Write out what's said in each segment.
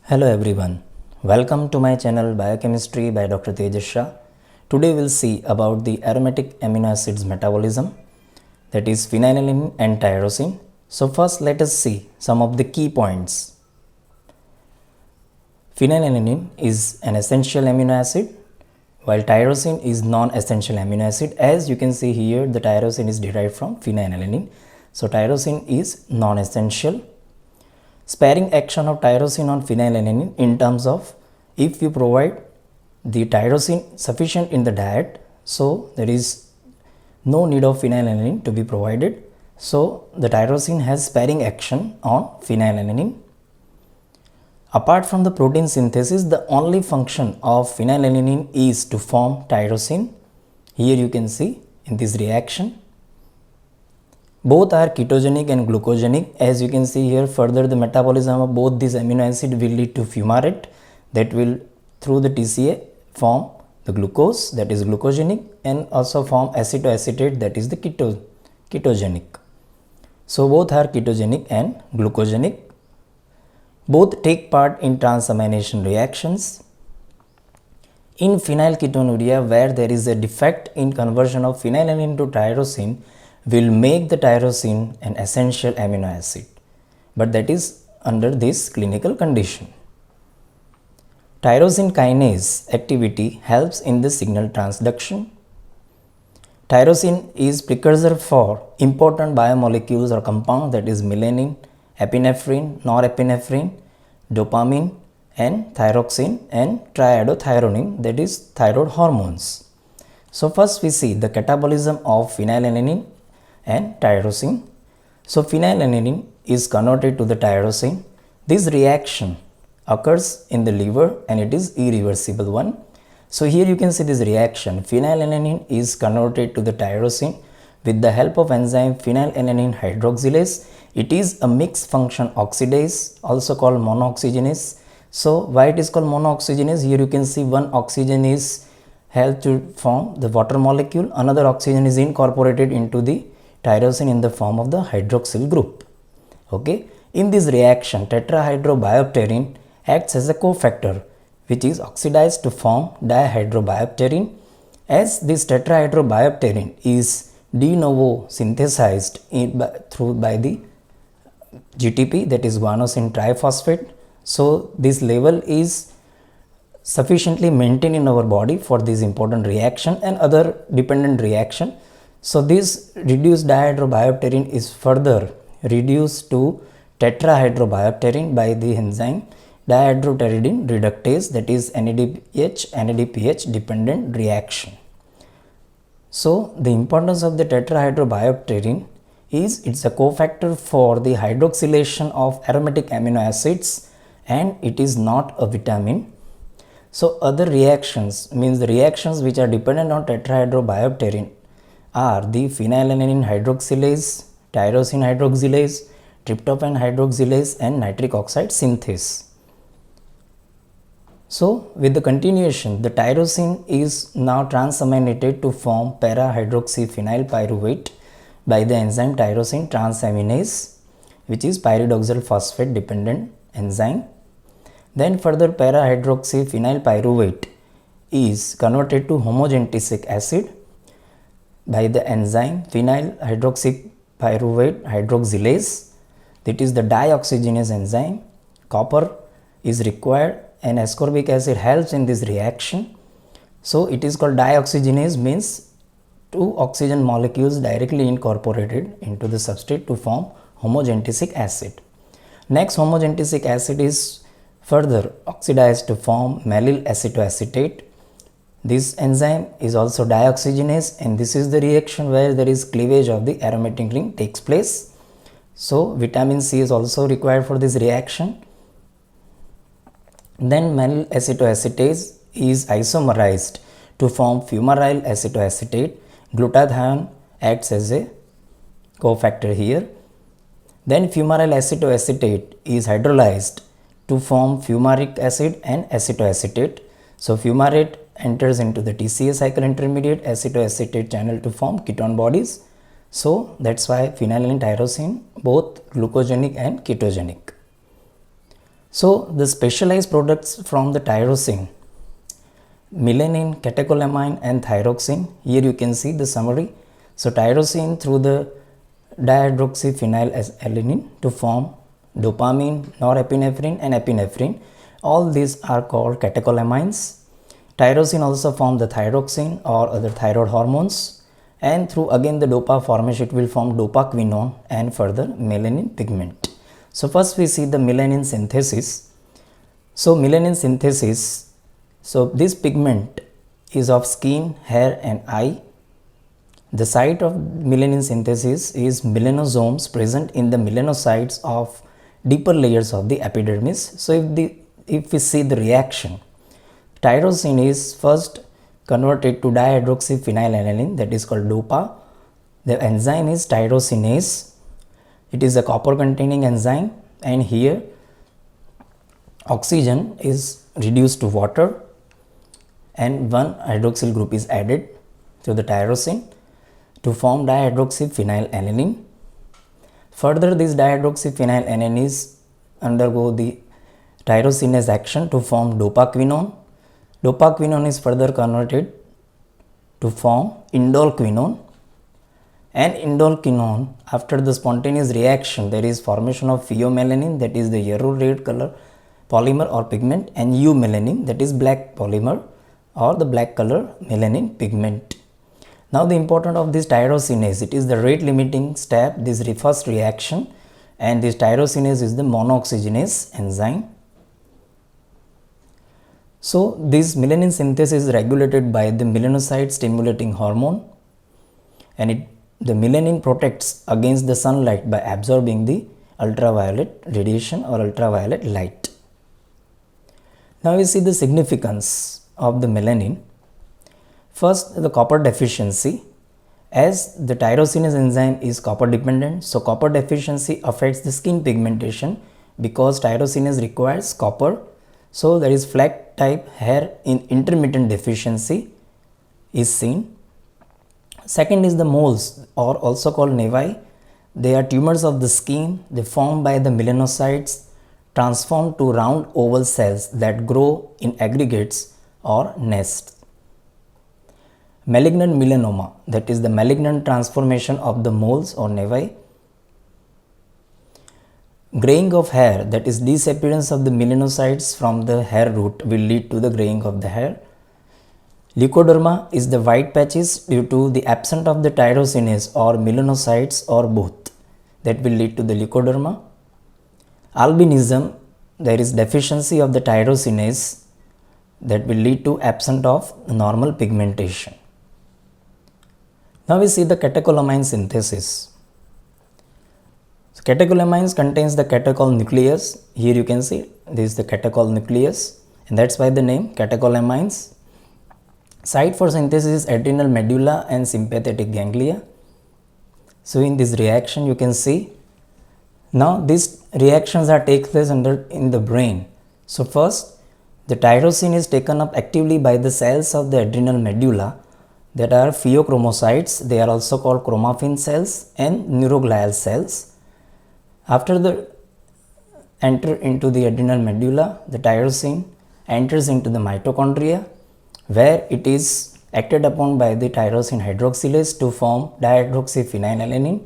Hello everyone, welcome to my channel Biochemistry by Dr. Tejas Shah. Today we'll see about the aromatic amino acids metabolism, that is phenylalanine and tyrosine. So first let us see some of the key points. Phenylalanine is an essential amino acid while tyrosine is non-essential amino acid. As you can see here, the tyrosine is derived from phenylalanine. So tyrosine is non-essential. Sparing action of tyrosine on phenylalanine in terms of if you provide the tyrosine sufficient in the diet, so there is no need of phenylalanine to be provided. So the tyrosine has sparing action on phenylalanine. Apart from the protein synthesis, the only function of phenylalanine is to form tyrosine. Here you can see in this reaction. Both are ketogenic and glucogenic. As you can see here, further the metabolism of both these amino acids will lead to fumarate that will through the TCA form the glucose, that is glucogenic, and also form acetoacetate, that is the ketogenic. So both are ketogenic and glucogenic. Both take part in transamination reactions. In phenylketonuria, where there is a defect in conversion of phenylalanine to tyrosine, will make the tyrosine an essential amino acid, but that is under this clinical condition. Tyrosine kinase activity helps in the signal transduction. Tyrosine is precursor for important biomolecules or compounds, that is melanin, epinephrine, norepinephrine, dopamine, and thyroxine and triiodothyronine, that is thyroid hormones. So first we see the catabolism of phenylalanine and tyrosine. So phenylalanine is converted to the tyrosine. This reaction occurs in the liver and it is irreversible one. So here you can see this reaction. Phenylalanine is converted to the tyrosine with the help of enzyme phenylalanine hydroxylase. It is a mixed function oxidase, also called monooxygenase. So why it is called monooxygenase? Here you can see one oxygen is helped to form the water molecule, another oxygen is incorporated into the tyrosine in the form of the hydroxyl group. Okay, in this reaction tetrahydrobiopterin acts as a cofactor which is oxidized to form dihydrobiopterin. As this tetrahydrobiopterin is de novo synthesized by the GTP, that is guanosine triphosphate. So this level is sufficiently maintained in our body for this important reaction and other dependent reaction. So this reduced dihydrobiopterin is further reduced to tetrahydrobiopterin by the enzyme dihydropteridine reductase, that is NADPH dependent reaction. So the importance of the tetrahydrobiopterin is it's a cofactor for the hydroxylation of aromatic amino acids and it is not a vitamin. So other reactions, means the reactions which are dependent on tetrahydrobiopterin are the phenylalanine hydroxylase, tyrosine hydroxylase, tryptophan hydroxylase and nitric oxide synthase. So with the continuation, the tyrosine is now transaminated to form para-hydroxyphenylpyruvate by the enzyme tyrosine transaminase, which is pyridoxal phosphate dependent enzyme. Then further para-hydroxyphenylpyruvate is converted to homogentic acid by the enzyme phenyl hydroxypyruvate hydroxylase, that is the dioxygenase enzyme. Copper is required and ascorbic acid helps in this reaction. So it is called dioxygenase, means two oxygen molecules directly incorporated into the substrate to form homogentic acid. Next, homogentic acid is further oxidized to form mallyl acetoacetate. This enzyme is also dioxygenase and this is the reaction where there is cleavage of the aromatic ring takes place. So vitamin C is also required for this reaction. Then mallyl acetoacetate is isomerized to form fumaryl acetoacetate. Glutathione acts as a cofactor here. Then fumaryl acetoacetate is hydrolyzed to form fumaric acid and acetoacetate. So fumarate enters into the TCA cycle intermediate acetoacetate channel to form ketone bodies. So that's why phenylalanine tyrosine both glucogenic and ketogenic. So the specialized products from the tyrosine, melanin, catecholamine and thyroxine. Here you can see the summary. So tyrosine through the dihydroxyphenylalanine to form dopamine, norepinephrine and epinephrine. All these are called catecholamines. Tyrosine also form the thyroxine or other thyroid hormones, and through again the dopa formation it will form dopaquinone and further melanin pigment. So first we see the melanin synthesis. So melanin synthesis, so this pigment is of skin, hair and eye. The site of melanin synthesis is melanosomes present in the melanocytes of deeper layers of the epidermis. So if we see the reaction, tyrosine is first converted to dihydroxyphenylalanine, that is called dopa. The enzyme is tyrosinase. It is a copper containing enzyme, and here oxygen is reduced to water and one hydroxyl group is added to the tyrosine to form dihydroxyphenylalanine. Further, this dihydroxyphenylalanine undergo the tyrosinase action to form dopaquinone. Dopaquinone is further converted to form indolquinone, and indolquinone, after the spontaneous reaction, there is formation of pheomelanin, that is the yellow red color polymer or pigment, and eumelanin, that is black polymer or the black color melanin pigment. Now the importance of this tyrosinase, it is the rate limiting step, this first reaction, and this tyrosinase is the monooxygenase enzyme. So this melanin synthesis is regulated by the melanocyte stimulating hormone, and the melanin protects against the sunlight by absorbing the ultraviolet radiation or ultraviolet light. Now we see the significance of the melanin. First, the copper deficiency. As the tyrosinase enzyme is copper dependent, so copper deficiency affects the skin pigmentation because tyrosinase requires copper. So there is fleck type hair in intermittent deficiency is seen. Second is the moles, or also called nevi. They are tumors of the skin. They formed by the melanocytes transformed to round oval cells that grow in aggregates or nests. Malignant melanoma, that is the malignant transformation of the moles or nevi. Graying of hair, that is disappearance of the melanocytes from the hair root, will lead to the graying of the hair. Leukoderma is the white patches due to the absence of the tyrosinase or melanocytes or both, that will lead to the leukoderma. Albinism, there is deficiency of the tyrosinase, that will lead to absence of normal pigmentation. Now we see the catecholamine synthesis. So catecholamines contains the catechol nucleus. Here you can see this is the catechol nucleus, and that's why the name catecholamines. Site for synthesis is adrenal medulla and sympathetic ganglia. So in this reaction you can see, now these reactions are take place in the brain. So first, the tyrosine is taken up actively by the cells of the adrenal medulla, that are pheochromocytes. They are also called chromaffin cells and neuroglial cells. After the enter into the adrenal medulla, the tyrosine enters into the mitochondria, where it is acted upon by the tyrosine hydroxylase to form dihydroxyphenylalanine,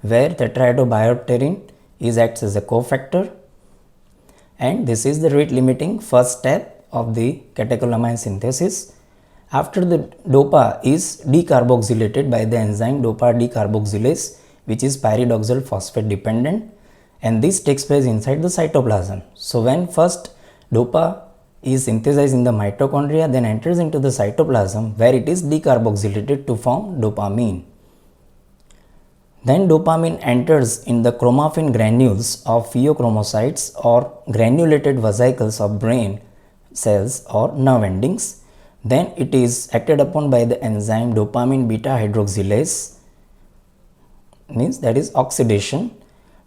where tetrahydrobiopterin is acts as a cofactor, and this is the rate limiting first step of the catecholamine synthesis. After the dopa is decarboxylated by the enzyme dopa decarboxylase, which is pyridoxal phosphate dependent, and this takes place inside the cytoplasm. So when first dopa is synthesized in the mitochondria, then enters into the cytoplasm, where it is decarboxylated to form dopamine. Then dopamine enters in the chromaffin granules of pheochromocytes or granulated vesicles of brain cells or nerve endings. Then it is acted upon by the enzyme dopamine beta hydroxylase, means that is oxidation.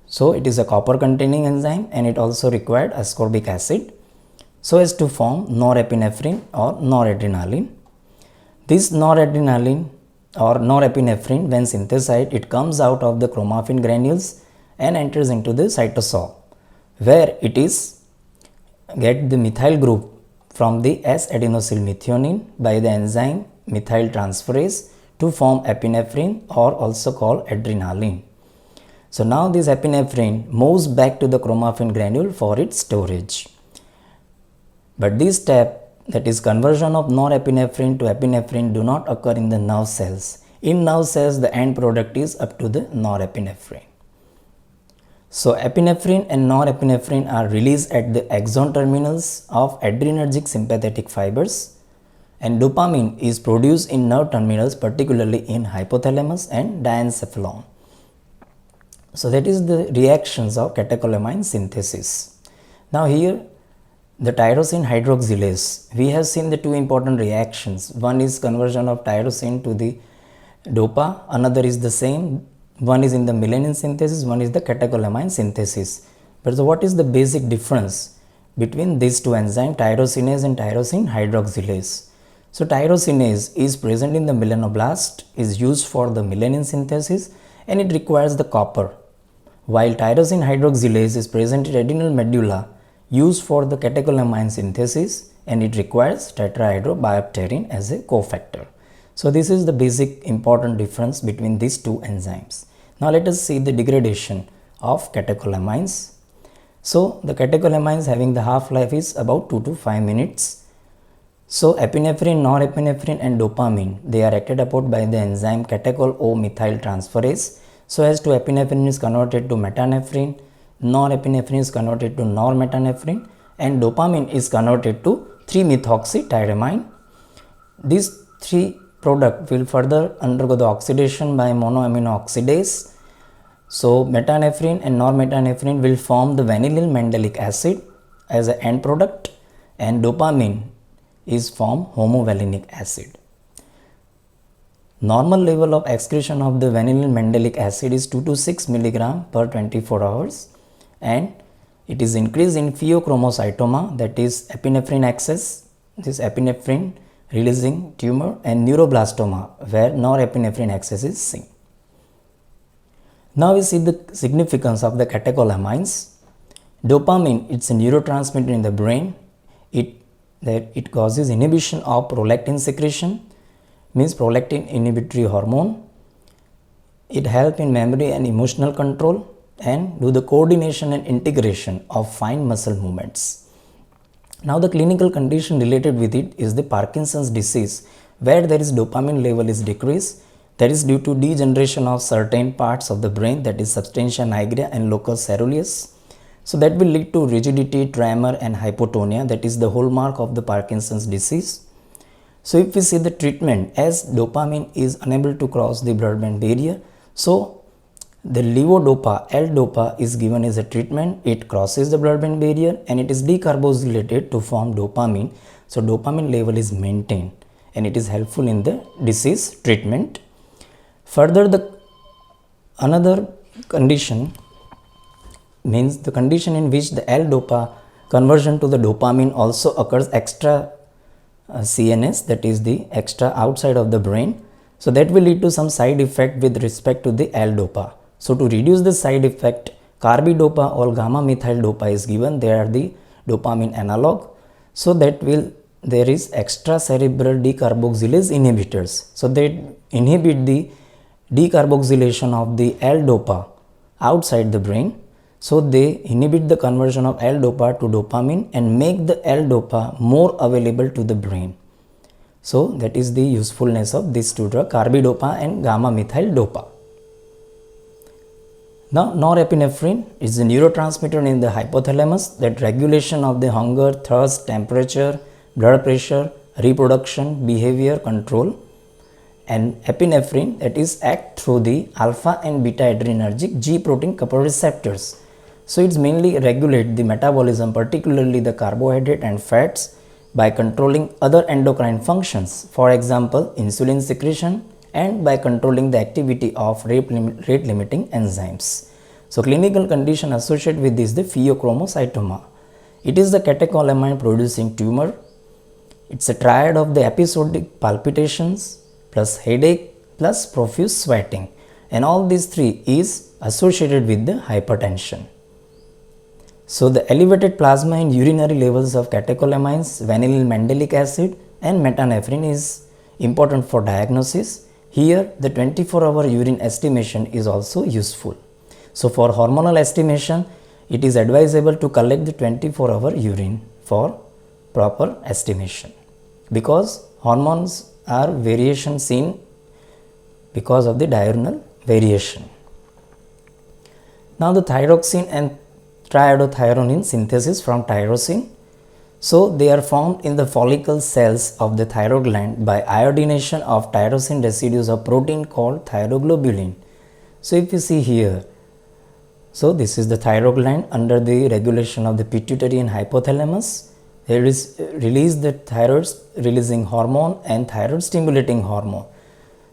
So it is a copper containing enzyme, and it also required ascorbic acid so as to form norepinephrine or noradrenaline. This noradrenaline or norepinephrine, when synthesized, it comes out of the chromaffin granules and enters into the cytosol, where it is get the methyl group from the S-adenosyl methionine by the enzyme methyl transferase to form epinephrine, or also called adrenaline. So now this epinephrine moves back to the chromaffin granule for its storage. But this step, that is conversion of norepinephrine to epinephrine, do not occur in the nerve cells. In nerve cells, the end product is up to the norepinephrine. So epinephrine and norepinephrine are released at the axon terminals of adrenergic sympathetic fibers, and dopamine is produced in nerve terminals, particularly in hypothalamus and diencephalon. So that is the reactions of catecholamine synthesis. Now here the tyrosine hydroxylase, we have seen the two important reactions. One is conversion of tyrosine to the dopa, another is the same. One is in the melanin synthesis, one is the catecholamine synthesis. But so what is the basic difference between these two enzymes, tyrosinase and tyrosine hydroxylase? So tyrosinase is present in the melanoblast, is used for the melanin synthesis, and it requires the copper, while tyrosine hydroxylase is present in adrenal medulla, used for the catecholamine synthesis, and it requires tetrahydrobiopterin as a cofactor. So this is the basic important difference between these two enzymes. Now let us see the degradation of catecholamines. So the catecholamines having the half-life is about 2 to 5 minutes. So epinephrine, norepinephrine and dopamine, they are acted upon by the enzyme catechol-O-methyl transferase. So as to epinephrine is converted to metanephrine, norepinephrine is converted to normetanephrine, and dopamine is converted to 3-methoxytyramine. These three products will further undergo the oxidation by monoamino oxidase. So metanephrine and normetanephrine will form the vanillyl mandelic acid as an end product, and dopamine is form homovalenic acid. Normal level of excretion of the vanillyl mandelic acid is 2 to 6 mg per 24 hours, and it is increased in pheochromocytoma, that is epinephrine excess, this epinephrine releasing tumor, and neuroblastoma where norepinephrine excess is seen. Now we see the significance of the catecholamines. Dopamine, it's a neurotransmitter in the brain. It causes inhibition of prolactin secretion, means prolactin inhibitory hormone. It helps in memory and emotional control, and do the coordination and integration of fine muscle movements. Now the clinical condition related with it is the Parkinson's disease, where there is dopamine level is decreased. That is due to degeneration of certain parts of the brain, that is substantia nigra and locus ceruleus. So that will lead to rigidity, tremor and hypotonia, that is the hallmark of the Parkinson's disease. So if we see the treatment, as dopamine is unable to cross the blood-brain barrier, so the levodopa, L-dopa is given as a treatment. It crosses the blood-brain barrier and it is decarboxylated to form dopamine. So dopamine level is maintained and it is helpful in the disease treatment. Further, another condition means the condition in which the L-dopa conversion to the dopamine also occurs extra CNS, that is the extra outside of the brain. So that will lead to some side effect with respect to the L-dopa. So to reduce the side effect, carbidopa or gamma methyl dopa is given. They are the dopamine analog. So that there is extracerebral decarboxylase inhibitors. So they inhibit the decarboxylation of the L-dopa outside the brain. So they inhibit the conversion of L-dopa to dopamine and make the L-dopa more available to the brain. So that is the usefulness of these two drugs, carbidopa and gamma methyl dopa. Now norepinephrine is a neurotransmitter in the hypothalamus, that regulation of the hunger, thirst, temperature, blood pressure, reproduction, behavior control. And epinephrine, that is act through the alpha and beta adrenergic G protein couple receptors. So it's mainly regulate the metabolism, particularly the carbohydrate and fats, by controlling other endocrine functions, for example insulin secretion, and by controlling the activity of rate limiting enzymes. So clinical condition associated with this is the pheochromocytoma. It is the catecholamine producing tumor. It's a triad of the episodic palpitations plus headache plus profuse sweating, and all these three is associated with the hypertension. So the elevated plasma and urinary levels of catecholamines, vanillin mandelic acid and metanephrine is important for diagnosis. Here the 24-hour urine estimation is also useful. So for hormonal estimation, it is advisable to collect the 24-hour urine for proper estimation, because hormones are variation seen because of the diurnal variation. Now the thyroxine and triiodothyronine synthesis from tyrosine. So they are formed in the follicle cells of the thyroid gland by iodination of tyrosine residues of protein called thyroglobulin. So if you see here, so this is the thyroid gland under the regulation of the pituitary and hypothalamus. There is release the thyroid releasing hormone and thyroid stimulating hormone.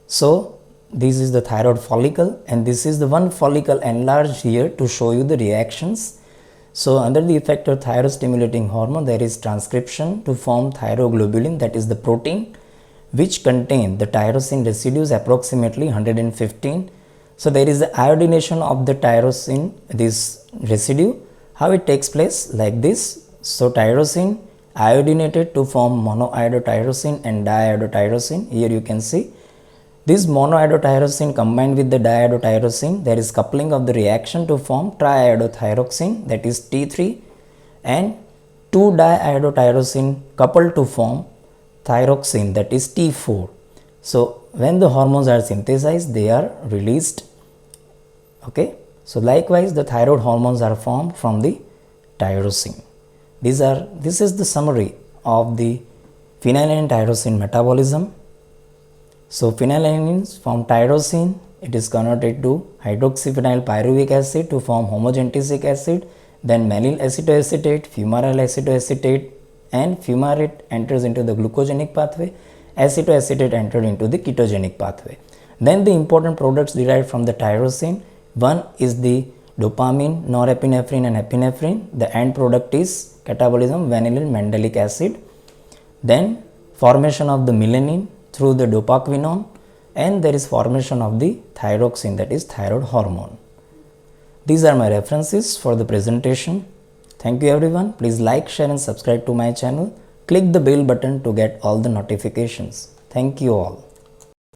So this is the thyroid follicle, and this is the one follicle enlarged here to show you the reactions. So under the effect of thyroid stimulating hormone, there is transcription to form thyroglobulin, that is the protein which contain the tyrosine residues approximately 115. So there is the iodination of the tyrosine, this residue. How it takes place? Like this. So tyrosine iodinated to form monoiodotyrosine and diiodotyrosine. Here you can see this monoiodotyrosine combined with the diiodotyrosine, there is coupling of the reaction to form triiodothyroxine, that is T3, and 2-diiodotyrosine coupled to form thyroxine, that is T4. So when the hormones are synthesized, they are released. Okay. So likewise the thyroid hormones are formed from the tyrosine. This is the summary of the phenylalanine tyrosine metabolism. So phenylalanine from tyrosine, it is converted to hydroxyphenyl pyruvic acid to form homogentisic acid, then mallyl acetoacetate, fumaryl acetoacetate, and fumarate enters into the glucogenic pathway, acetoacetate entered into the ketogenic pathway. Then the important products derived from the tyrosine, one is the dopamine, norepinephrine and epinephrine. The end product is catabolism vanillin mandelic acid. Then formation of the melanin through the dopaquinone, and there is formation of the thyroxine, that is thyroid hormone. These are my references for the presentation. Thank you everyone. Please like, share and subscribe to my channel. Click the bell button to get all the notifications. Thank you all.